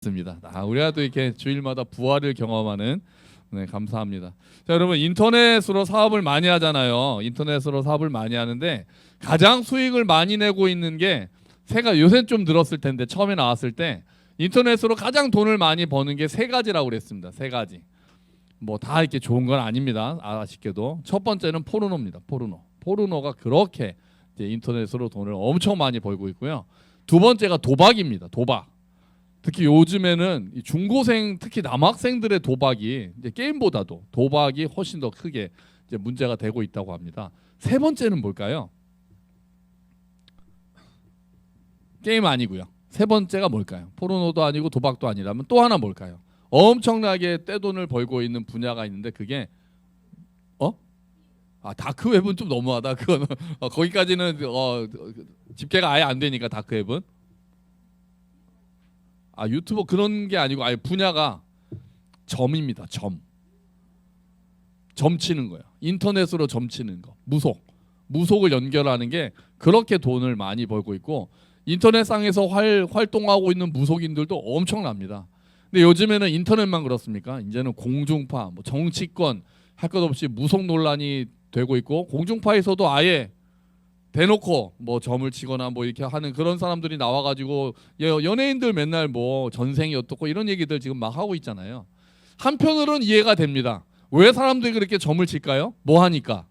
습니다. 우리가 또 이렇게 주일마다 부활을 경험하는 감사합니다. 자, 여러분 인터넷으로 사업을 많이 하잖아요. 인터넷으로 사업을 많이 하는데 가장 수익을 많이 내고 있는 게 요새는 좀 늘었을 텐데 처음에 나왔을 때 인터넷으로 가장 돈을 많이 버는 게 세 가지라고 그랬습니다. 세 가지. 뭐 다 이렇게 좋은 건 아닙니다. 아쉽게도 첫 번째는 포르노입니다. 포르노가 그렇게 이제 인터넷으로 돈을 엄청 많이 벌고 있고요. 두 번째가 도박입니다. 도박. 특히 요즘에는 중고생, 특히 남학생들의 도박이 이제 게임보다도 도박이 훨씬 더 크게 이제 문제가 되고 있다고 합니다. 세 번째는 뭘까요? 게임 아니고요. 세 번째가 뭘까요? 포르노도 아니고 도박도 아니라면 또 하나 뭘까요? 엄청나게 떼돈을 벌고 있는 분야가 있는데 그게 다크웹은 좀 너무하다. 그거는 거기까지는 집계가 아예 안 되니까 다크웹은. 유튜버 그런 게 아니고 아예 분야가 점입니다. 점 치는 거예요. 인터넷으로 점 치는 거. 무속을 연결하는 게 그렇게 돈을 많이 벌고 있고 인터넷상에서 활동하고 있는 무속인들도 엄청납니다. 근데 요즘에는 인터넷만 그렇습니까? 이제는 공중파, 정치권 할 것 없이 무속 논란이 되고 있고 공중파에서도 아예 대놓고 점을 치거나 이렇게 하는 그런 사람들이 나와가지고 연예인들 맨날 전생이 어떻고 이런 얘기들 지금 막 하고 있잖아요. 한편으로는 이해가 됩니다. 왜 사람들이 그렇게 점을 칠까요? 뭐 하니까?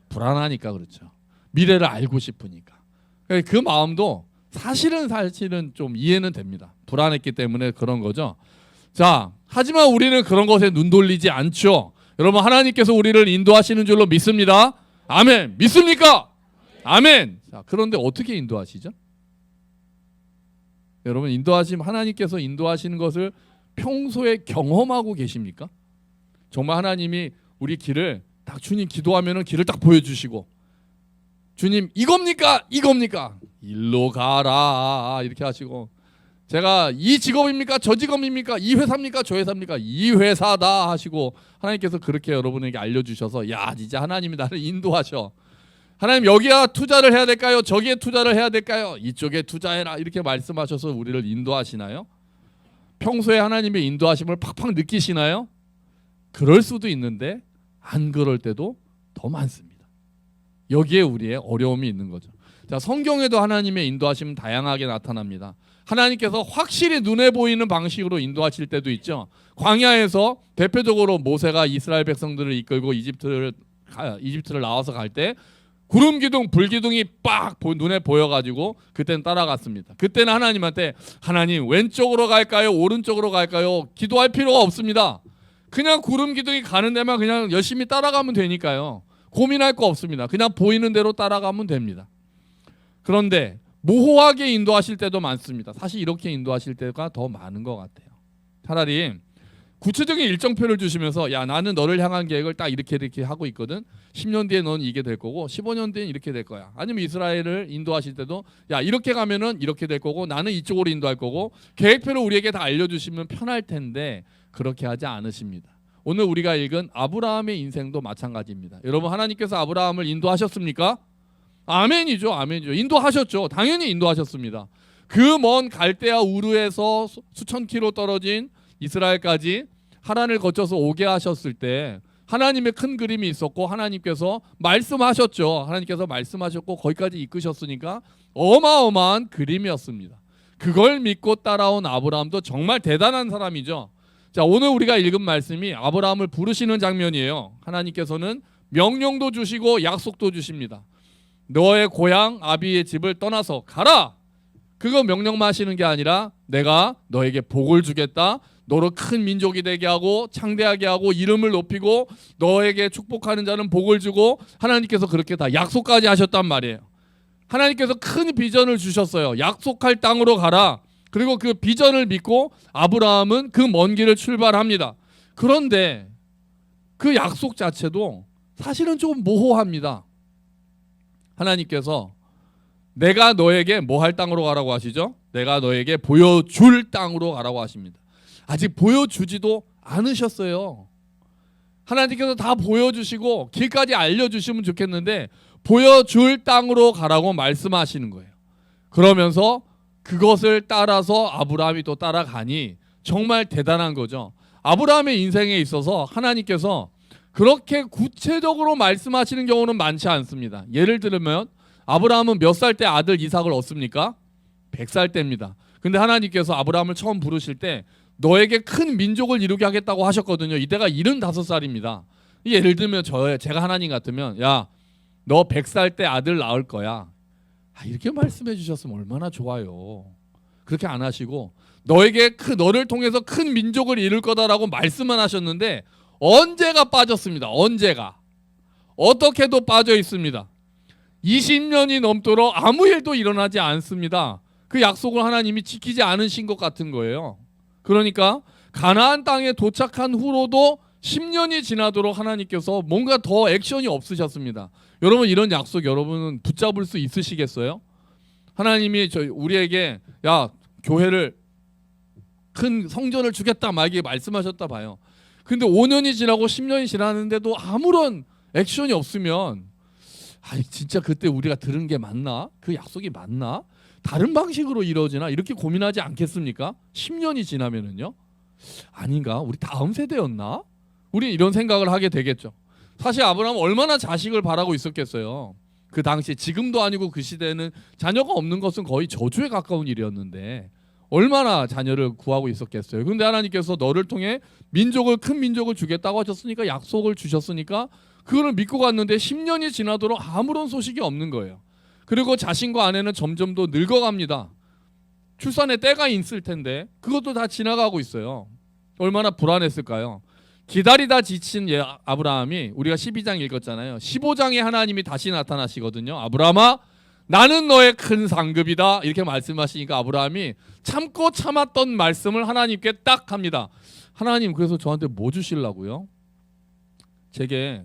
불안하니까 그렇죠. 미래를 알고 싶으니까. 그 마음도 사실은 좀 이해는 됩니다. 불안했기 때문에 그런 거죠. 자, 하지만 우리는 그런 것에 눈 돌리지 않죠. 여러분 하나님께서 우리를 인도하시는 줄로 믿습니다. 아멘. 믿습니까? 아멘. 자, 그런데 어떻게 인도하시죠? 여러분 하나님께서 인도하시는 것을 평소에 경험하고 계십니까? 정말 하나님이 우리 길을 딱 주님 기도하면은 길을 딱 보여주시고 주님 이겁니까? 일로 가라 이렇게 하시고 제가 이 직업입니까? 저 직업입니까? 이 회사입니까? 저 회사입니까? 이 회사다 하시고 하나님께서 그렇게 여러분에게 알려주셔서 야 진짜 하나님이 나를 인도하셔. 하나님 여기야 투자를 해야 될까요? 저기에 투자를 해야 될까요? 이쪽에 투자해라 이렇게 말씀하셔서 우리를 인도하시나요? 평소에 하나님의 인도하심을 팍팍 느끼시나요? 그럴 수도 있는데 안 그럴 때도 더 많습니다. 여기에 우리의 어려움이 있는 거죠. 자, 성경에도 하나님의 인도하심은 다양하게 나타납니다. 하나님께서 확실히 눈에 보이는 방식으로 인도하실 때도 있죠. 광야에서 대표적으로 모세가 이스라엘 백성들을 이끌고 이집트를 나와서 갈 때 구름 기둥, 불 기둥이 빡 눈에 보여가지고 그때는 따라갔습니다. 그때는 하나님한테 하나님 왼쪽으로 갈까요? 오른쪽으로 갈까요? 기도할 필요가 없습니다. 그냥 구름 기둥이 가는 데만 그냥 열심히 따라가면 되니까요. 고민할 거 없습니다. 그냥 보이는 대로 따라가면 됩니다. 그런데 모호하게 인도하실 때도 많습니다. 사실 이렇게 인도하실 때가 더 많은 것 같아요. 차라리 구체적인 일정표를 주시면서 야 나는 너를 향한 계획을 딱 이렇게 하고 있거든. 10년 뒤에 넌 이게 될 거고 15년 뒤엔 이렇게 될 거야. 아니면 이스라엘을 인도하실 때도 야 이렇게 가면은 이렇게 될 거고 나는 이쪽으로 인도할 거고 계획표를 우리에게 다 알려주시면 편할 텐데 그렇게 하지 않으십니다. 오늘 우리가 읽은 아브라함의 인생도 마찬가지입니다. 여러분 하나님께서 아브라함을 인도하셨습니까? 아멘이죠. 인도하셨죠. 당연히 인도하셨습니다. 그 먼 갈대아 우르에서 수천 킬로 떨어진 이스라엘까지 하란을 거쳐서 오게 하셨을 때 하나님의 큰 그림이 있었고 하나님께서 말씀하셨죠. 하나님께서 말씀하셨고 거기까지 이끄셨으니까 어마어마한 그림이었습니다. 그걸 믿고 따라온 아브라함도 정말 대단한 사람이죠. 자, 오늘 우리가 읽은 말씀이 아브라함을 부르시는 장면이에요. 하나님께서는 명령도 주시고 약속도 주십니다. 너의 고향 아비의 집을 떠나서 가라. 그거 명령만 하시는 게 아니라 내가 너에게 복을 주겠다. 너로 큰 민족이 되게 하고 창대하게 하고 이름을 높이고 너에게 축복하는 자는 복을 주고 하나님께서 그렇게 다 약속까지 하셨단 말이에요. 하나님께서 큰 비전을 주셨어요. 약속할 땅으로 가라. 그리고 그 비전을 믿고 아브라함은 그 먼 길을 출발합니다. 그런데 그 약속 자체도 사실은 조금 모호합니다. 하나님께서 내가 너에게 뭐 할 땅으로 가라고 하시죠? 내가 너에게 보여줄 땅으로 가라고 하십니다. 아직 보여주지도 않으셨어요. 하나님께서 다 보여주시고 길까지 알려주시면 좋겠는데 보여줄 땅으로 가라고 말씀하시는 거예요. 그러면서 그것을 따라서 아브라함이 또 따라가니 정말 대단한 거죠. 아브라함의 인생에 있어서 하나님께서 그렇게 구체적으로 말씀하시는 경우는 많지 않습니다. 예를 들면 아브라함은 몇 살 때 아들 이삭을 얻습니까? 100살 때입니다. 근데 하나님께서 아브라함을 처음 부르실 때 너에게 큰 민족을 이루게 하겠다고 하셨거든요. 이때가 75살입니다. 예를 들면 제가 하나님 같으면 야, 너 100살 때 아들 낳을 거야. 이렇게 말씀해 주셨으면 얼마나 좋아요. 그렇게 안 하시고 너를 통해서 큰 민족을 이룰 거다라고 말씀만 하셨는데 언제가 빠졌습니다. 언제가. 어떻게도 빠져 있습니다. 20년이 넘도록 아무 일도 일어나지 않습니다. 그 약속을 하나님이 지키지 않으신 것 같은 거예요. 그러니까 가나안 땅에 도착한 후로도 10년이 지나도록 하나님께서 뭔가 더 액션이 없으셨습니다. 여러분 이런 약속 여러분은 붙잡을 수 있으시겠어요? 하나님이 우리에게 야 교회를 큰 성전을 주겠다 막 이렇게 말씀하셨다 봐요. 근데 5년이 지나고 10년이 지났는데도 아무런 액션이 없으면 진짜 그때 우리가 들은 게 맞나? 그 약속이 맞나? 다른 방식으로 이루어지나? 이렇게 고민하지 않겠습니까? 10년이 지나면은요. 아닌가? 우리 다음 세대였나? 우리 이런 생각을 하게 되겠죠. 사실 아브라함은 얼마나 자식을 바라고 있었겠어요. 그 당시 지금도 아니고 그 시대에는 자녀가 없는 것은 거의 저주에 가까운 일이었는데 얼마나 자녀를 구하고 있었겠어요. 그런데 하나님께서 너를 통해 큰 민족을 주겠다고 하셨으니까 약속을 주셨으니까 그거를 믿고 갔는데 10년이 지나도록 아무런 소식이 없는 거예요. 그리고 자신과 아내는 점점 더 늙어갑니다. 출산의 때가 있을 텐데 그것도 다 지나가고 있어요. 얼마나 불안했을까요? 기다리다 지친 아브라함이 우리가 12장 읽었잖아요. 15장에 하나님이 다시 나타나시거든요. 아브라함아 나는 너의 큰 상급이다 이렇게 말씀하시니까 아브라함이 참고 참았던 말씀을 하나님께 딱 합니다. 하나님 그래서 저한테 뭐 주시려고요? 제게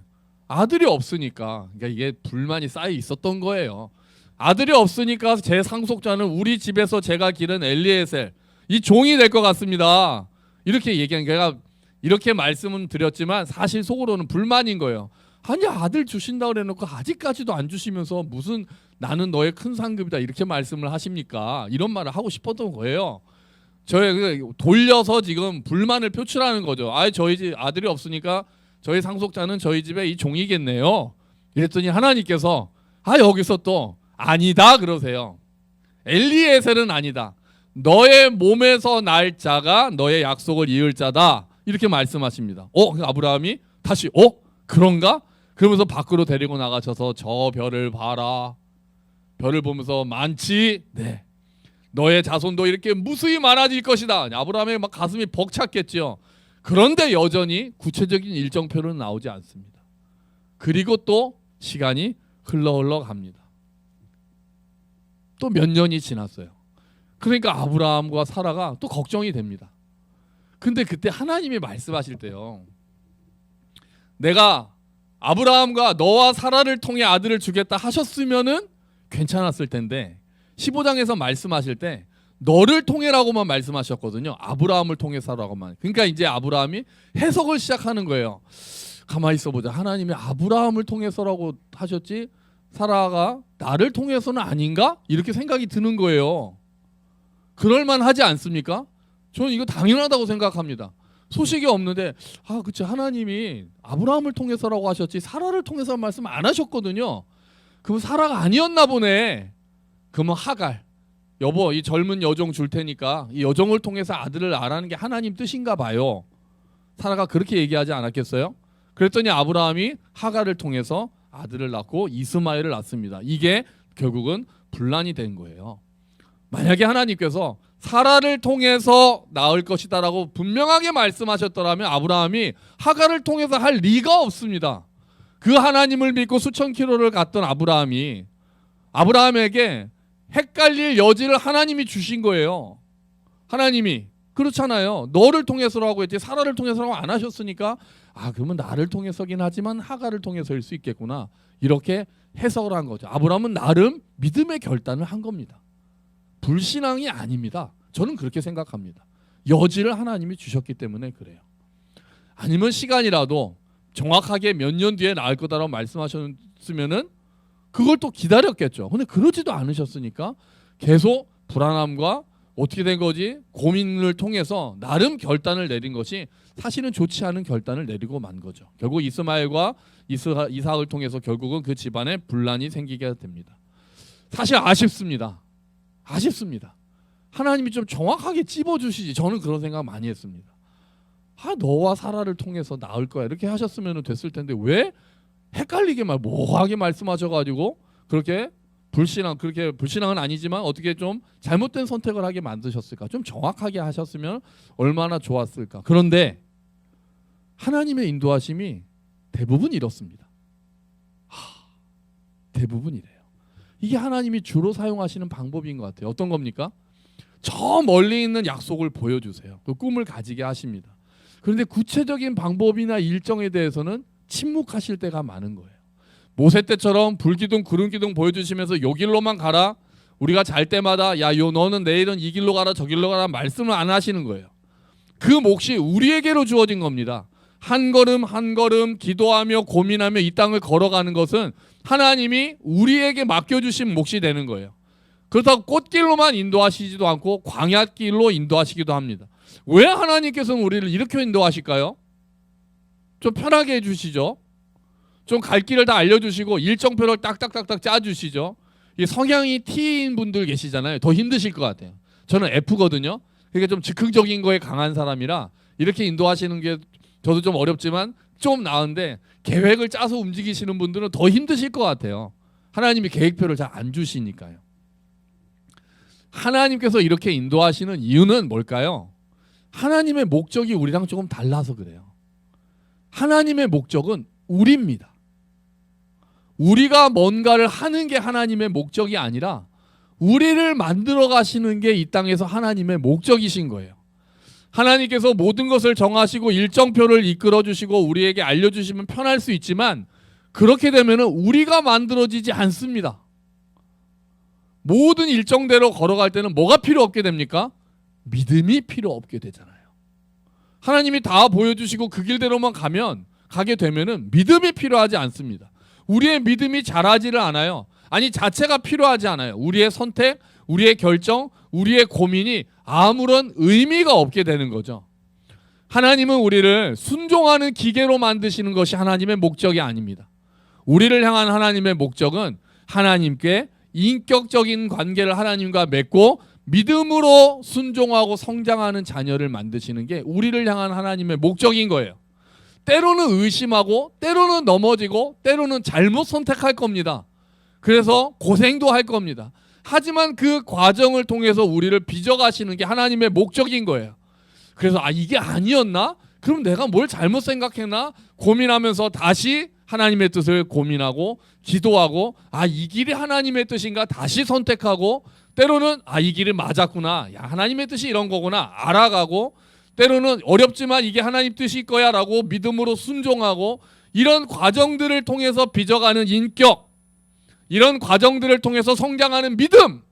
아들이 없으니까 그러니까 이게 불만이 쌓여 있었던 거예요. 아들이 없으니까 제 상속자는 우리 집에서 제가 기른 엘리에셀 이 종이 될 것 같습니다. 이렇게 얘기한 게가 이렇게 말씀은 드렸지만 사실 속으로는 불만인 거예요. 아니 아들 주신다 그래놓고 아직까지도 안 주시면서 무슨 나는 너의 큰 상급이다 이렇게 말씀을 하십니까? 이런 말을 하고 싶었던 거예요. 저희 돌려서 지금 불만을 표출하는 거죠. 저희 집 아들이 없으니까 저희 상속자는 저희 집의 이 종이겠네요. 이랬더니 하나님께서 여기서 또 아니다 그러세요. 엘리에셀은 아니다. 너의 몸에서 날 자가 너의 약속을 이을 자다. 이렇게 말씀하십니다. 아브라함이 다시 그런가? 그러면서 밖으로 데리고 나가셔서 저 별을 봐라. 별을 보면서 많지? 네. 너의 자손도 이렇게 무수히 많아질 것이다. 아브라함의 막 가슴이 벅찼겠죠. 그런데 여전히 구체적인 일정표는 나오지 않습니다. 그리고 또 시간이 흘러 갑니다. 또 몇 년이 지났어요. 그러니까 아브라함과 사라가 또 걱정이 됩니다. 근데 그때 하나님이 말씀하실 때요. 내가 아브라함과 너와 사라를 통해 아들을 주겠다 하셨으면은 괜찮았을 텐데 15장에서 말씀하실 때 너를 통해라고만 말씀하셨거든요. 아브라함을 통해서라고만. 그러니까 이제 아브라함이 해석을 시작하는 거예요. 가만히 있어보자. 하나님이 아브라함을 통해서라고 하셨지 사라가 나를 통해서는 아닌가? 이렇게 생각이 드는 거예요. 그럴만하지 않습니까? 저는 이거 당연하다고 생각합니다. 소식이 없는데 그치 하나님이 아브라함을 통해서라고 하셨지 사라를 통해서 말씀 안 하셨거든요. 그럼 사라가 아니었나 보네. 그러면 하갈 여보 이 젊은 여종 줄 테니까 이 여종을 통해서 아들을 낳으라는 게 하나님 뜻인가 봐요. 사라가 그렇게 얘기하지 않았겠어요? 그랬더니 아브라함이 하갈을 통해서 아들을 낳고 이스마엘을 낳습니다. 이게 결국은 분란이 된 거예요. 만약에 하나님께서 사라를 통해서 낳을 것이다라고 분명하게 말씀하셨더라면 아브라함이 하갈을 통해서 할 리가 없습니다. 그 하나님을 믿고 수천 킬로를 갔던 아브라함에게 헷갈릴 여지를 하나님이 주신 거예요. 하나님이 그렇잖아요. 너를 통해서라고 했지 사라를 통해서라고 안 하셨으니까 그러면 나를 통해서긴 하지만 하갈을 통해서일 수 있겠구나. 이렇게 해석을 한 거죠. 아브라함은 나름 믿음의 결단을 한 겁니다. 불신앙이 아닙니다. 저는 그렇게 생각합니다. 여지를 하나님이 주셨기 때문에 그래요. 아니면 시간이라도 정확하게 몇 년 뒤에 나을 거다라고 말씀하셨으면은 그걸 또 기다렸겠죠. 근데 그러지도 않으셨으니까 계속 불안함과 어떻게 된 거지? 고민을 통해서 나름 결단을 내린 것이 사실은 좋지 않은 결단을 내리고 만 거죠. 결국 이스마엘과 이삭을 통해서 결국은 그 집안에 분란이 생기게 됩니다. 사실 아쉽습니다. 하나님이 좀 정확하게 찝어주시지. 저는 그런 생각 많이 했습니다. 너와 사라를 통해서 나을 거야 이렇게 하셨으면 됐을 텐데 왜 헷갈리게 모호하게 말씀하셔가지고 그렇게 불신앙은 아니지만 어떻게 좀 잘못된 선택을 하게 만드셨을까? 좀 정확하게 하셨으면 얼마나 좋았을까? 그런데 하나님의 인도하심이 대부분 이렇습니다. 대부분 이래요. 이게 하나님이 주로 사용하시는 방법인 것 같아요. 어떤 겁니까? 저 멀리 있는 약속을 보여주세요. 그 꿈을 가지게 하십니다. 그런데 구체적인 방법이나 일정에 대해서는 침묵하실 때가 많은 거예요. 모세 때처럼 불기둥 구름기둥 보여주시면서 요 길로만 가라. 우리가 잘 때마다 너는 내일은 이 길로 가라 저 길로 가라 말씀을 안 하시는 거예요. 그 몫이 우리에게로 주어진 겁니다. 한 걸음 한 걸음 기도하며 고민하며 이 땅을 걸어가는 것은 하나님이 우리에게 맡겨주신 몫이 되는 거예요. 그렇다고 꽃길로만 인도하시지도 않고 광야길로 인도하시기도 합니다. 왜 하나님께서는 우리를 이렇게 인도하실까요? 좀 편하게 해주시죠. 좀 갈 길을 다 알려주시고 일정표를 딱딱딱딱 짜주시죠. 이 성향이 T인 분들 계시잖아요. 더 힘드실 것 같아요. 저는 F거든요. 그러니까 좀 즉흥적인 거에 강한 사람이라 이렇게 인도하시는 게 저도 좀 어렵지만 좀 나은데 계획을 짜서 움직이시는 분들은 더 힘드실 것 같아요. 하나님이 계획표를 잘 안 주시니까요. 하나님께서 이렇게 인도하시는 이유는 뭘까요? 하나님의 목적이 우리랑 조금 달라서 그래요. 하나님의 목적은 우리입니다. 우리가 뭔가를 하는 게 하나님의 목적이 아니라 우리를 만들어 가시는 게 이 땅에서 하나님의 목적이신 거예요. 하나님께서 모든 것을 정하시고 일정표를 이끌어 주시고 우리에게 알려주시면 편할 수 있지만 그렇게 되면 우리가 만들어지지 않습니다. 모든 일정대로 걸어갈 때는 뭐가 필요 없게 됩니까? 믿음이 필요 없게 되잖아요. 하나님이 다 보여주시고 그 길대로만 가게 되면은 믿음이 필요하지 않습니다. 우리의 믿음이 자라지를 않아요. 아니 자체가 필요하지 않아요. 우리의 선택, 우리의 결정, 우리의 고민이 아무런 의미가 없게 되는 거죠. 하나님은 우리를 순종하는 기계로 만드시는 것이 하나님의 목적이 아닙니다. 우리를 향한 하나님의 목적은 하나님께 인격적인 관계를 하나님과 맺고 믿음으로 순종하고 성장하는 자녀를 만드시는 게 우리를 향한 하나님의 목적인 거예요. 때로는 의심하고 때로는 넘어지고 때로는 잘못 선택할 겁니다. 그래서 고생도 할 겁니다. 하지만 그 과정을 통해서 우리를 빚어가시는 게 하나님의 목적인 거예요. 그래서 이게 아니었나? 그럼 내가 뭘 잘못 생각했나? 고민하면서 다시 하나님의 뜻을 고민하고 기도하고 이 길이 하나님의 뜻인가? 다시 선택하고 때로는 이 길이 맞았구나. 하나님의 뜻이 이런 거구나. 알아가고 때로는 어렵지만 이게 하나님 뜻일 거야 라고 믿음으로 순종하고 이런 과정들을 통해서 빚어가는 인격, 이런 과정들을 통해서 성장하는 믿음,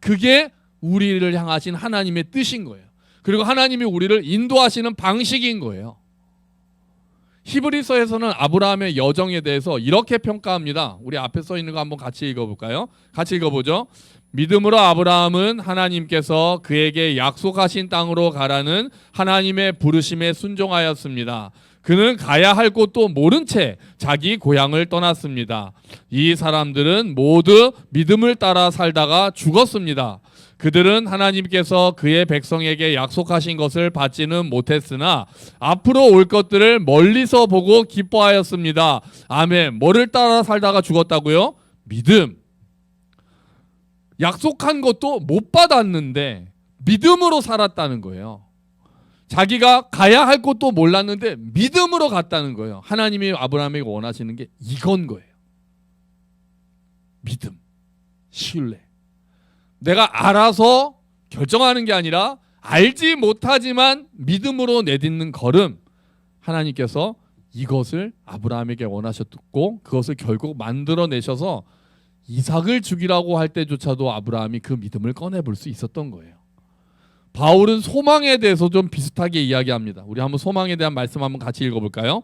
그게 우리를 향하신 하나님의 뜻인 거예요. 그리고 하나님이 우리를 인도하시는 방식인 거예요. 히브리서에서는 아브라함의 여정에 대해서 이렇게 평가합니다. 우리 앞에 써 있는 거 한번 같이 읽어볼까요? 같이 읽어보죠. 믿음으로 아브라함은 하나님께서 그에게 약속하신 땅으로 가라는 하나님의 부르심에 순종하였습니다. 그는 가야 할 곳도 모른 채 자기 고향을 떠났습니다. 이 사람들은 모두 믿음을 따라 살다가 죽었습니다. 그들은 하나님께서 그의 백성에게 약속하신 것을 받지는 못했으나 앞으로 올 것들을 멀리서 보고 기뻐하였습니다. 아멘. 뭐를 따라 살다가 죽었다고요? 믿음. 약속한 것도 못 받았는데 믿음으로 살았다는 거예요. 자기가 가야 할 곳도 몰랐는데 믿음으로 갔다는 거예요. 하나님이 아브라함에게 원하시는 게 이건 거예요. 믿음, 신뢰. 내가 알아서 결정하는 게 아니라 알지 못하지만 믿음으로 내딛는 걸음. 하나님께서 이것을 아브라함에게 원하셨고 그것을 결국 만들어내셔서 이삭을 죽이라고 할 때조차도 아브라함이 그 믿음을 꺼내볼 수 있었던 거예요. 바울은 소망에 대해서 좀 비슷하게 이야기합니다. 우리 한번 소망에 대한 말씀 한번 같이 읽어볼까요?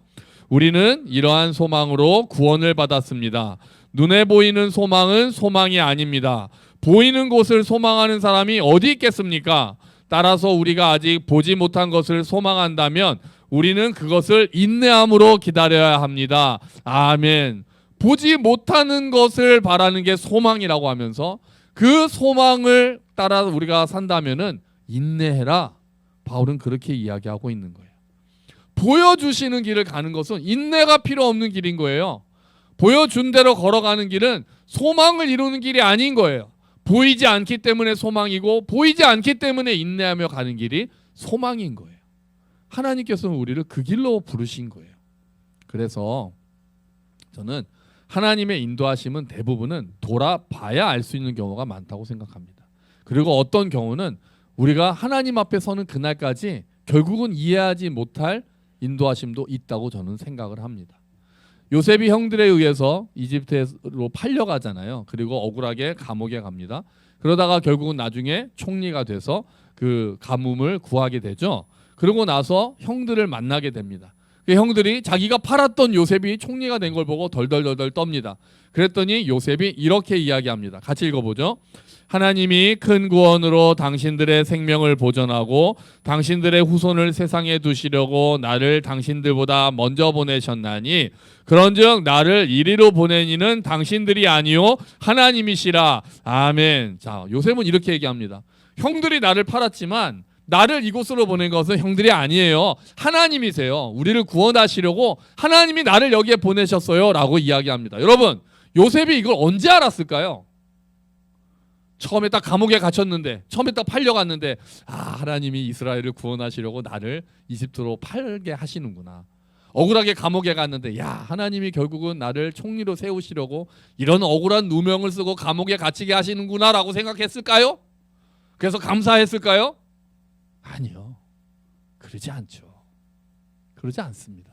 우리는 이러한 소망으로 구원을 받았습니다. 눈에 보이는 소망은 소망이 아닙니다. 보이는 곳을 소망하는 사람이 어디 있겠습니까? 따라서 우리가 아직 보지 못한 것을 소망한다면 우리는 그것을 인내함으로 기다려야 합니다. 아멘. 보지 못하는 것을 바라는 게 소망이라고 하면서 그 소망을 따라 우리가 산다면은 인내해라. 바울은 그렇게 이야기하고 있는 거예요. 보여주시는 길을 가는 것은 인내가 필요 없는 길인 거예요. 보여준 대로 걸어가는 길은 소망을 이루는 길이 아닌 거예요. 보이지 않기 때문에 소망이고 보이지 않기 때문에 인내하며 가는 길이 소망인 거예요. 하나님께서는 우리를 그 길로 부르신 거예요. 그래서 저는 하나님의 인도하심은 대부분은 돌아봐야 알 수 있는 경우가 많다고 생각합니다. 그리고 어떤 경우는 우리가 하나님 앞에 서는 그날까지 결국은 이해하지 못할 인도하심도 있다고 저는 생각을 합니다. 요셉이 형들에 의해서 이집트로 팔려가잖아요. 그리고 억울하게 감옥에 갑니다. 그러다가 결국은 나중에 총리가 돼서 그 가뭄을 구하게 되죠. 그러고 나서 형들을 만나게 됩니다. 그 형들이 자기가 팔았던 요셉이 총리가 된 걸 보고 덜덜덜덜 떱니다. 그랬더니 요셉이 이렇게 이야기합니다. 같이 읽어보죠. 하나님이 큰 구원으로 당신들의 생명을 보존하고 당신들의 후손을 세상에 두시려고 나를 당신들보다 먼저 보내셨나니 그런즉 나를 이리로 보낸 이는 당신들이 아니요 하나님이시라. 아멘. 자, 요셉은 이렇게 얘기합니다. 형들이 나를 팔았지만 나를 이곳으로 보낸 것은 형들이 아니에요. 하나님이세요. 우리를 구원하시려고 하나님이 나를 여기에 보내셨어요 라고 이야기합니다. 여러분, 요셉이 이걸 언제 알았을까요? 처음에 딱 감옥에 갇혔는데, 처음에 딱 팔려갔는데, 하나님이 이스라엘을 구원하시려고 나를 이집트로 팔게 하시는구나. 억울하게 감옥에 갔는데 하나님이 결국은 나를 총리로 세우시려고 이런 억울한 누명을 쓰고 감옥에 갇히게 하시는구나 라고 생각했을까요? 그래서 감사했을까요? 아니요. 그러지 않죠. 그러지 않습니다.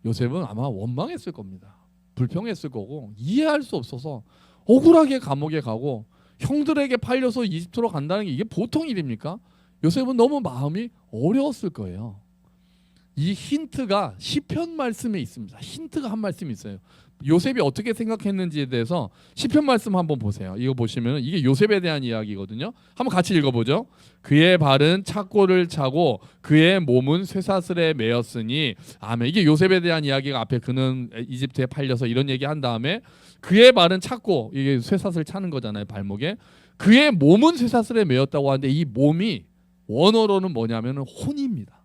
요셉은 아마 원망했을 겁니다. 불평했을 거고 이해할 수 없어서 억울하게 감옥에 가고 형들에게 팔려서 이집트로 간다는 게 이게 보통 일입니까? 요셉은 너무 마음이 어려웠을 거예요. 이 힌트가 시편 말씀에 있습니다. 힌트가 한 말씀이 있어요. 요셉이 어떻게 생각했는지에 대해서 시편 말씀 한번 보세요. 이거 보시면 이게 요셉에 대한 이야기거든요. 한번 같이 읽어보죠. 그의 발은 착고를 차고 그의 몸은 쇠사슬에 매였으니 아멘. 이게 요셉에 대한 이야기가 앞에 그는 이집트에 팔려서 이런 얘기한 다음에 그의 발은 착고 이게 쇠사슬 차는 거잖아요. 발목에. 그의 몸은 쇠사슬에 매였다고 하는데 이 몸이 원어로는 뭐냐면은 혼입니다.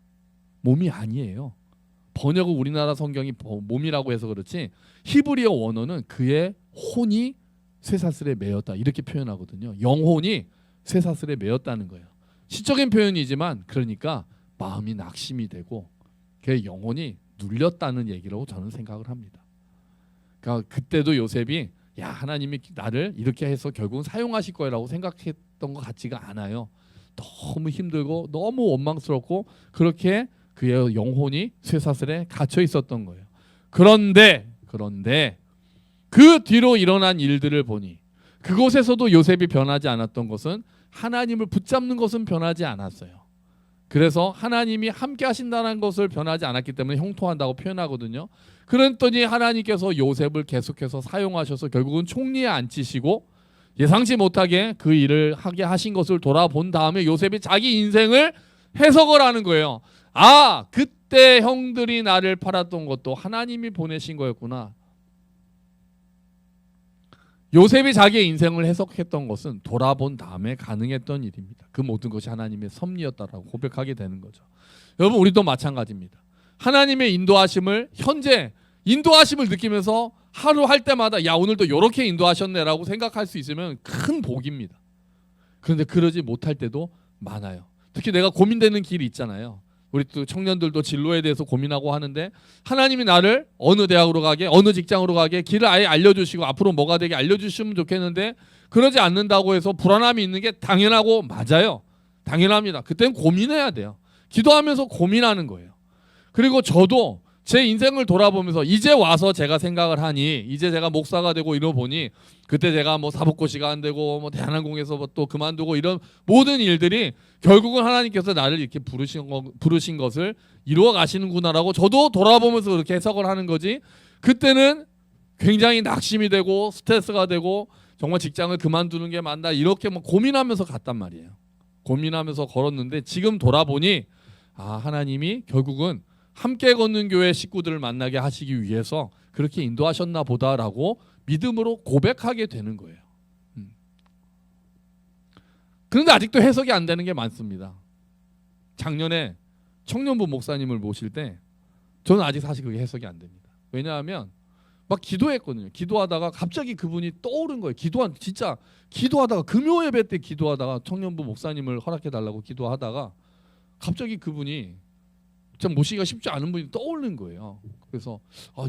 몸이 아니에요. 번역을 우리나라 성경이 몸이라고 해서 그렇지 히브리어 원어는 그의 혼이 쇠사슬에 매였다 이렇게 표현하거든요. 영혼이 쇠사슬에 매였다는 거예요. 시적인 표현이지만 그러니까 마음이 낙심이 되고 그의 영혼이 눌렸다는 얘기라고 저는 생각을 합니다. 그러니까 그때도 요셉이 하나님이 나를 이렇게 해서 결국은 사용하실 거라고 생각했던 것 같지가 않아요. 너무 힘들고 너무 원망스럽고 그렇게 그의 영혼이 쇠사슬에 갇혀 있었던 거예요. 그런데 그 뒤로 일어난 일들을 보니 그곳에서도 요셉이 변하지 않았던 것은 하나님을 붙잡는 것은 변하지 않았어요. 그래서 하나님이 함께 하신다는 것을 변하지 않았기 때문에 형통한다고 표현하거든요. 그랬더니 하나님께서 요셉을 계속해서 사용하셔서 결국은 총리에 앉히시고 예상치 못하게 그 일을 하게 하신 것을 돌아본 다음에 요셉이 자기 인생을 해석을 하는 거예요. 그때 형들이 나를 팔았던 것도 하나님이 보내신 거였구나. 요셉이 자기의 인생을 해석했던 것은 돌아본 다음에 가능했던 일입니다. 그 모든 것이 하나님의 섭리였다라고 고백하게 되는 거죠. 여러분, 우리도 마찬가지입니다. 하나님의 인도하심을 현재 인도하심을 느끼면서 하루 할 때마다 오늘도 이렇게 인도하셨네라고 생각할 수 있으면 큰 복입니다. 그런데 그러지 못할 때도 많아요. 특히 내가 고민되는 길이 있잖아요. 우리 또 청년들도 진로에 대해서 고민하고 하는데 하나님이 나를 어느 대학으로 가게 어느 직장으로 가게 길을 아예 알려주시고 앞으로 뭐가 되게 알려주시면 좋겠는데 그러지 않는다고 해서 불안함이 있는 게 당연하고 맞아요. 당연합니다. 그때는 고민해야 돼요. 기도하면서 고민하는 거예요. 그리고 저도 제 인생을 돌아보면서 이제 와서 제가 생각을 하니 이제 제가 목사가 되고 이러 보니 그때 제가 사법고시가 안 되고 대한항공에서 또 그만두고 이런 모든 일들이 결국은 하나님께서 나를 이렇게 부르신 것을 이루어 가시는구나라고 저도 돌아보면서 그렇게 해석을 하는 거지. 그때는 굉장히 낙심이 되고 스트레스가 되고 정말 직장을 그만두는 게 맞나 이렇게 뭐 고민하면서 갔단 말이에요. 고민하면서 걸었는데 지금 돌아보니 하나님이 결국은 함께 걷는 교회 식구들을 만나게 하시기 위해서 그렇게 인도하셨나 보다라고 믿음으로 고백하게 되는 거예요. 그런데 아직도 해석이 안 되는 게 많습니다. 작년에 청년부 목사님을 모실 때 저는 아직 사실 그게 해석이 안 됩니다. 왜냐하면 막 기도했거든요. 기도하다가 갑자기 그분이 떠오른 거예요. 진짜 기도하다가 금요 예배 때 기도하다가 청년부 목사님을 허락해 달라고 기도하다가 갑자기 그분이 참 모시기가 쉽지 않은 분이 떠오르는 거예요. 그래서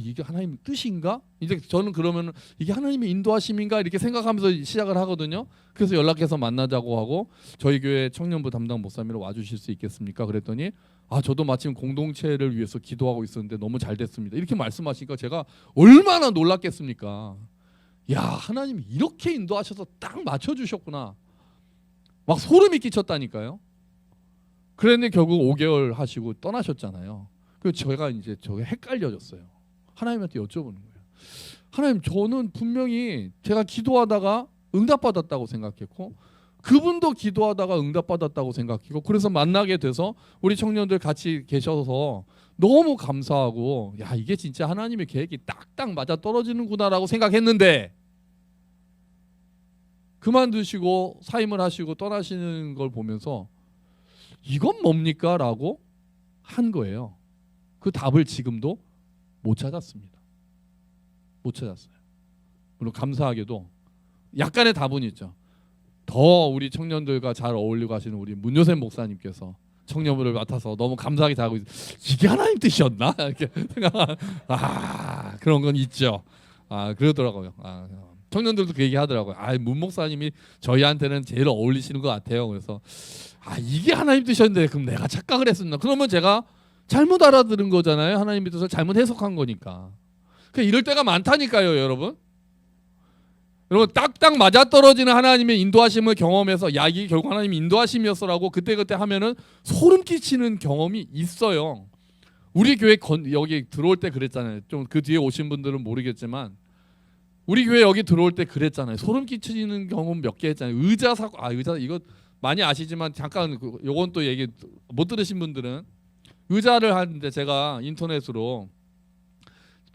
이게 하나님의 뜻인가? 이제 저는 그러면 이게 하나님의 인도하심인가 이렇게 생각하면서 시작을 하거든요. 그래서 연락해서 만나자고 하고 저희 교회 청년부 담당 목사님으로 와주실 수 있겠습니까? 그랬더니 저도 마침 공동체를 위해서 기도하고 있었는데 너무 잘 됐습니다. 이렇게 말씀하시니까 제가 얼마나 놀랐겠습니까? 야, 하나님이 이렇게 인도하셔서 딱 맞춰주셨구나. 막 소름이 끼쳤다니까요. 그랬는데 결국 5개월 하시고 떠나셨잖아요. 그래서 제가 이제 저게 헷갈려졌어요. 하나님한테 여쭤보는 거예요. 하나님, 저는 분명히 제가 기도하다가 응답받았다고 생각했고 그분도 기도하다가 응답받았다고 생각했고 그래서 만나게 돼서 우리 청년들 같이 계셔서 너무 감사하고 야, 이게 진짜 하나님의 계획이 딱딱 맞아 떨어지는구나라고 생각했는데 그만두시고 사임을 하시고 떠나시는 걸 보면서 이건 뭡니까? 라고 한 거예요. 그 답을 지금도 못 찾았습니다. 못 찾았어요. 물론 감사하게도 약간의 답은 있죠. 더 우리 청년들과 잘 어울리고 하시는 우리 문요셉 목사님께서 청년부를 맡아서 너무 감사하게 잘하고 이게 하나님 뜻이었나? 이렇게 생각 그런 건 있죠. 그러더라고요. 청년들도 그 얘기 하더라고요. 문 목사님이 저희한테는 제일 어울리시는 것 같아요. 그래서 이게 하나님 뜻이었는데 그럼 내가 착각을 했었나? 그러면 제가 잘못 알아들은 거잖아요. 하나님의 뜻을 잘못 해석한 거니까. 이럴 때가 많다니까요, 여러분. 여러분 딱딱 맞아떨어지는 하나님의 인도하심을 경험해서 이게 결국 하나님의 인도하심이었어라고 그때그때 하면은 소름 끼치는 경험이 있어요. 우리 교회 여기 들어올 때 그랬잖아요. 좀 그 뒤에 오신 분들은 모르겠지만 우리 교회 여기 들어올 때 그랬잖아요. 소름 끼치는 경험 몇 개 했잖아요. 의자 사고 의자 이거 많이 아시지만 잠깐 요건 또 얘기 못 들으신 분들은 의자를 하는데 제가 인터넷으로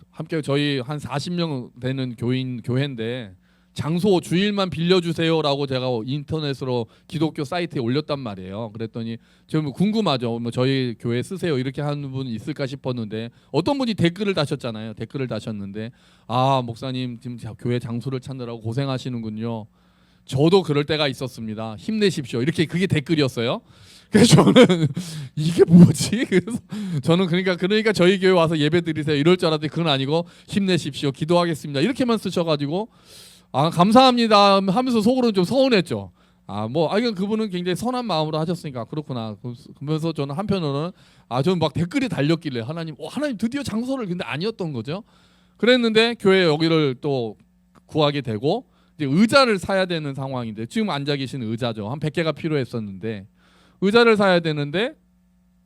함께 저희 한 40명 되는 교회인데 장소 주일만 빌려주세요라고 제가 인터넷으로 기독교 사이트에 올렸단 말이에요. 그랬더니 좀 궁금하죠. 저희 교회 쓰세요 이렇게 하는 분 있을까 싶었는데 어떤 분이 댓글을 다셨잖아요. 댓글을 다셨는데 목사님 지금 교회 장소를 찾느라고 고생하시는군요. 저도 그럴 때가 있었습니다. 힘내십시오. 이렇게 그게 댓글이었어요. 그래서 저는 이게 뭐지? 그래서 저는 그러니까 저희 교회 와서 예배 드리세요 이럴 줄 알았더니 그건 아니고 힘내십시오. 기도하겠습니다. 이렇게만 쓰셔가지고 감사합니다 하면서 속으로는 좀 서운했죠. 이건 그분은 굉장히 선한 마음으로 하셨으니까 그렇구나. 그러면서 저는 한편으로는 저는 막 댓글이 달렸길래 하나님 드디어 장소를 근데 아니었던 거죠. 그랬는데 교회 여기를 또 구하게 되고 이제 의자를 사야 되는 상황인데 지금 앉아 계신 의자죠. 한 100개가 필요했었는데 의자를 사야 되는데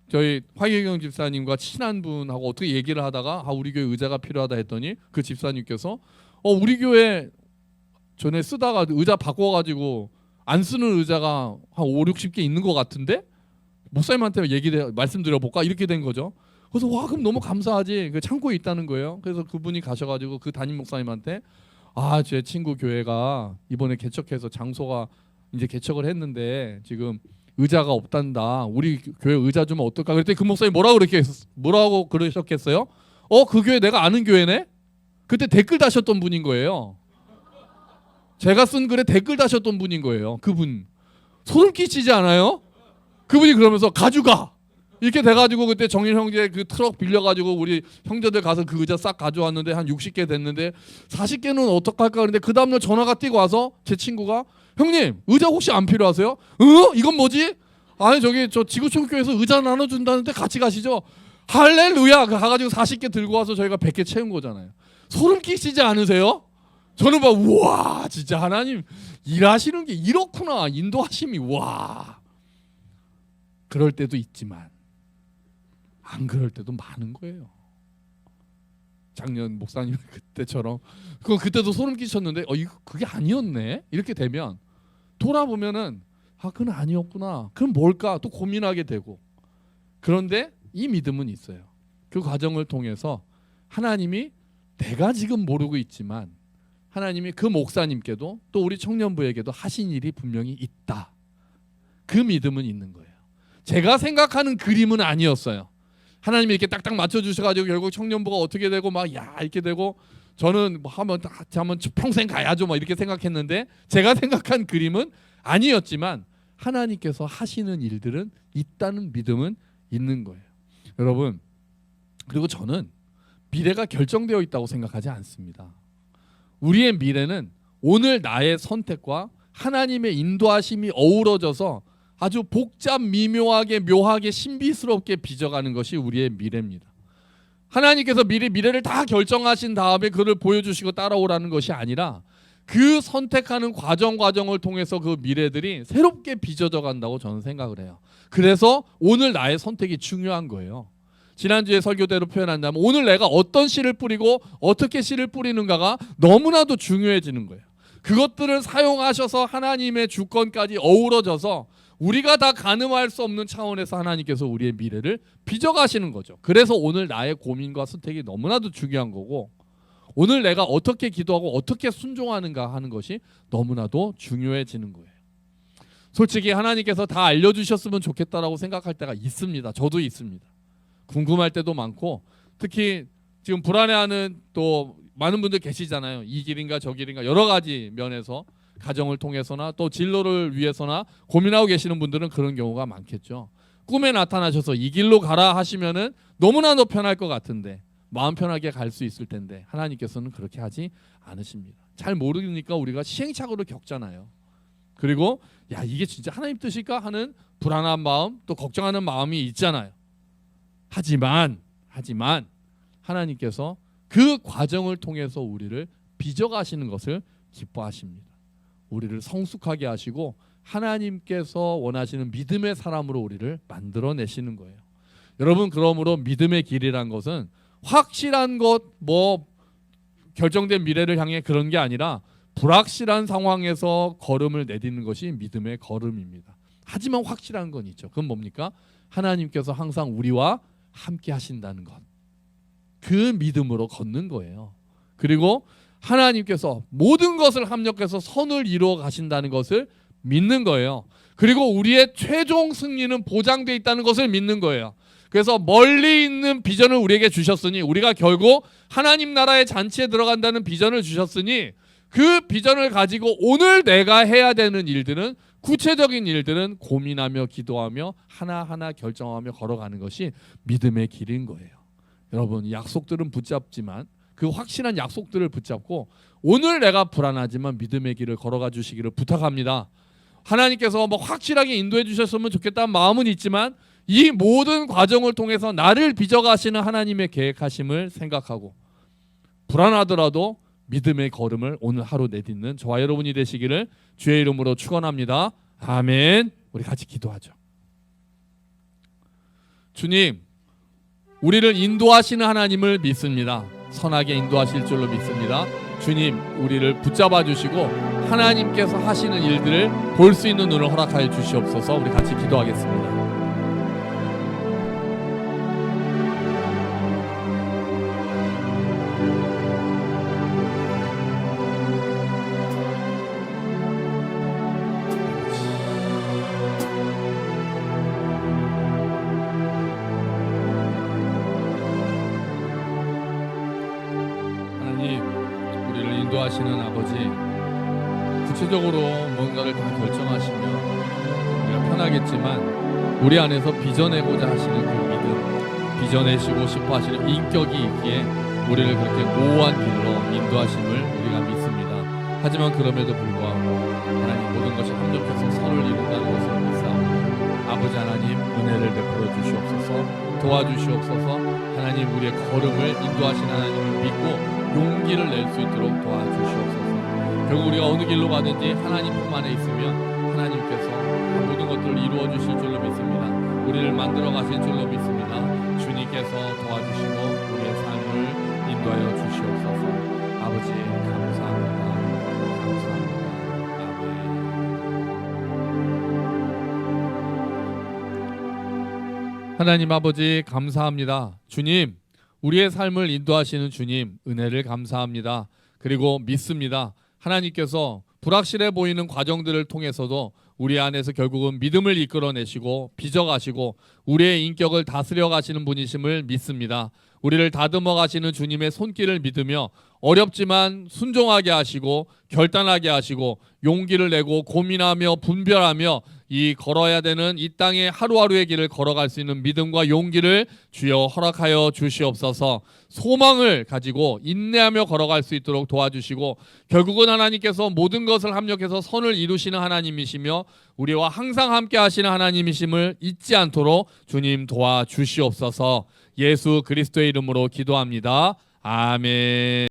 저희 화기경 집사님과 친한 분하고 어떻게 얘기를 하다가 우리 교회 의자가 필요하다 했더니 그 집사님께서 우리 교회 전에 쓰다가 의자 바꿔가지고 안 쓰는 의자가 한 5, 60개 있는 것 같은데 목사님한테 말씀드려볼까 이렇게 된 거죠. 그래서 그럼 너무 감사하지. 그 창고에 있다는 거예요. 그래서 그분이 가셔가지고 그 담임 목사님한테 제 친구 교회가 이번에 개척해서 장소가 이제 개척을 했는데 지금 의자가 없단다. 우리 교회 의자 주면 어떨까? 그랬더니 그 목사님 뭐라고 그러셨겠어요? 그 교회 내가 아는 교회네? 그때 댓글 다셨던 분인 거예요. 제가 쓴 글에 댓글 다셨던 분인 거예요. 그분 소름 끼치지 않아요? 그분이 그러면서 가져가 이렇게 돼가지고 그때 정일 형제 그 트럭 빌려가지고 우리 형제들 가서 그 의자 싹 가져왔는데 한 60개 됐는데 40개는 어떡할까 그런데 그 다음날 전화가 뛰고 와서 제 친구가 형님 의자 혹시 안 필요하세요? 이건 뭐지? 아니 저 지구촌 교회에서 의자 나눠준다는데 같이 가시죠. 할렐루야. 가가지고 40개 들고 와서 저희가 100개 채운 거잖아요. 소름 끼치지 않으세요? 저는 우와 진짜 하나님 일하시는 게 이렇구나. 인도하심이 와. 그럴 때도 있지만 안 그럴 때도 많은 거예요. 작년 목사님 그때처럼 그때도 소름 끼쳤는데 이거 그게 아니었네 이렇게 되면 돌아보면은 그건 아니었구나. 그럼 뭘까 또 고민하게 되고. 그런데 이 믿음은 있어요. 그 과정을 통해서 하나님이 내가 지금 모르고 있지만 하나님이 그 목사님께도 또 우리 청년부에게도 하신 일이 분명히 있다. 그 믿음은 있는 거예요. 제가 생각하는 그림은 아니었어요. 하나님이 이렇게 딱딱 맞춰주셔가지고 결국 청년부가 어떻게 되고 막 이렇게 되고 저는 뭐 한번 평생 가야죠 막 이렇게 생각했는데 제가 생각한 그림은 아니었지만 하나님께서 하시는 일들은 있다는 믿음은 있는 거예요. 여러분, 그리고 저는 미래가 결정되어 있다고 생각하지 않습니다. 우리의 미래는 오늘 나의 선택과 하나님의 인도하심이 어우러져서 아주 복잡 미묘하게 묘하게 신비스럽게 빚어가는 것이 우리의 미래입니다. 하나님께서 미리 미래를 다 결정하신 다음에 그를 보여주시고 따라오라는 것이 아니라 그 선택하는 과정을 통해서 그 미래들이 새롭게 빚어져 간다고 저는 생각을 해요. 그래서 오늘 나의 선택이 중요한 거예요. 지난주에 설교대로 표현한다면 오늘 내가 어떤 씨를 뿌리고 어떻게 씨를 뿌리는가가 너무나도 중요해지는 거예요. 그것들을 사용하셔서 하나님의 주권까지 어우러져서 우리가 다 가늠할 수 없는 차원에서 하나님께서 우리의 미래를 빚어가시는 거죠. 그래서 오늘 나의 고민과 선택이 너무나도 중요한 거고 오늘 내가 어떻게 기도하고 어떻게 순종하는가 하는 것이 너무나도 중요해지는 거예요. 솔직히 하나님께서 다 알려주셨으면 좋겠다라고 생각할 때가 있습니다. 저도 있습니다. 궁금할 때도 많고 특히 지금 불안해하는 또 많은 분들 계시잖아요. 이 길인가 저 길인가 여러 가지 면에서 가정을 통해서나 또 진로를 위해서나 고민하고 계시는 분들은 그런 경우가 많겠죠. 꿈에 나타나셔서 이 길로 가라 하시면은 너무나도 편할 것 같은데 마음 편하게 갈 수 있을 텐데 하나님께서는 그렇게 하지 않으십니다. 잘 모르니까 우리가 시행착오를 겪잖아요. 그리고 이게 진짜 하나님 뜻일까 하는 불안한 마음 또 걱정하는 마음이 있잖아요. 하지만 하나님께서 그 과정을 통해서 우리를 빚어가시는 것을 기뻐하십니다. 우리를 성숙하게 하시고 하나님께서 원하시는 믿음의 사람으로 우리를 만들어내시는 거예요. 여러분, 그러므로 믿음의 길이란 것은 확실한 것, 결정된 미래를 향해 그런 게 아니라 불확실한 상황에서 걸음을 내딛는 것이 믿음의 걸음입니다. 하지만 확실한 건 있죠. 그건 뭡니까? 하나님께서 항상 우리와 함께 하신다는 것. 그 믿음으로 걷는 거예요. 그리고 하나님께서 모든 것을 합력해서 선을 이루어 가신다는 것을 믿는 거예요. 그리고 우리의 최종 승리는 보장되어 있다는 것을 믿는 거예요. 그래서 멀리 있는 비전을 우리에게 주셨으니 우리가 결국 하나님 나라의 잔치에 들어간다는 비전을 주셨으니 그 비전을 가지고 오늘 내가 해야 되는 일들은 구체적인 일들은 고민하며 기도하며 하나하나 결정하며 걸어가는 것이 믿음의 길인 거예요. 여러분, 약속들은 붙잡지만 그 확실한 약속들을 붙잡고 오늘 내가 불안하지만 믿음의 길을 걸어가 주시기를 부탁합니다. 하나님께서 확실하게 인도해 주셨으면 좋겠다는 마음은 있지만 이 모든 과정을 통해서 나를 빚어가시는 하나님의 계획하심을 생각하고 불안하더라도 믿음의 걸음을 오늘 하루 내딛는 저와 여러분이 되시기를 주의 이름으로 축원합니다. 아멘. 우리 같이 기도하죠. 주님, 우리를 인도하시는 하나님을 믿습니다. 선하게 인도하실 줄로 믿습니다. 주님, 우리를 붙잡아 주시고 하나님께서 하시는 일들을 볼 수 있는 눈을 허락하여 주시옵소서. 우리 같이 기도하겠습니다. 인도하시는 아버지, 구체적으로 뭔가를 다 결정하시며 우리가 편하겠지만 우리 안에서 빚어내고자 하시는 그 믿음, 빚어내시고 싶어 하시는 인격이 있기에 우리를 그렇게 모호한 길로 인도하심을 우리가 믿습니다. 하지만 그럼에도 불구하고 하나님 모든 것이 합력해서 선을 이룬다는 것을 믿사오니 아버지 하나님 은혜를 베풀어 주시옵소서. 도와주시옵소서. 하나님, 우리의 걸음을 인도하신 하나님을 믿고 용기를 낼 수 있도록 도와주시옵소서. 결국 우리가 어느 길로 가든지 하나님 품 안에 있으면 하나님께서 모든 것들을 이루어 주실 줄로 믿습니다. 우리를 만들어 가실 줄로 믿습니다. 주님께서 도와주시고 우리의 삶을 인도하여 하나님 아버지 감사합니다. 주님, 우리의 삶을 인도하시는 주님 은혜를 감사합니다. 그리고 믿습니다. 하나님께서 불확실해 보이는 과정들을 통해서도 우리 안에서 결국은 믿음을 이끌어내시고 빚어가시고 우리의 인격을 다스려 가시는 분이심을 믿습니다. 우리를 다듬어 가시는 주님의 손길을 믿으며 어렵지만 순종하게 하시고 결단하게 하시고 용기를 내고 고민하며 분별하며 이 걸어야 되는 이 땅의 하루하루의 길을 걸어갈 수 있는 믿음과 용기를 주여 허락하여 주시옵소서. 소망을 가지고 인내하며 걸어갈 수 있도록 도와주시고 결국은 하나님께서 모든 것을 합력해서 선을 이루시는 하나님이시며 우리와 항상 함께 하시는 하나님이심을 잊지 않도록 주님 도와주시옵소서. 예수 그리스도의 이름으로 기도합니다. 아멘.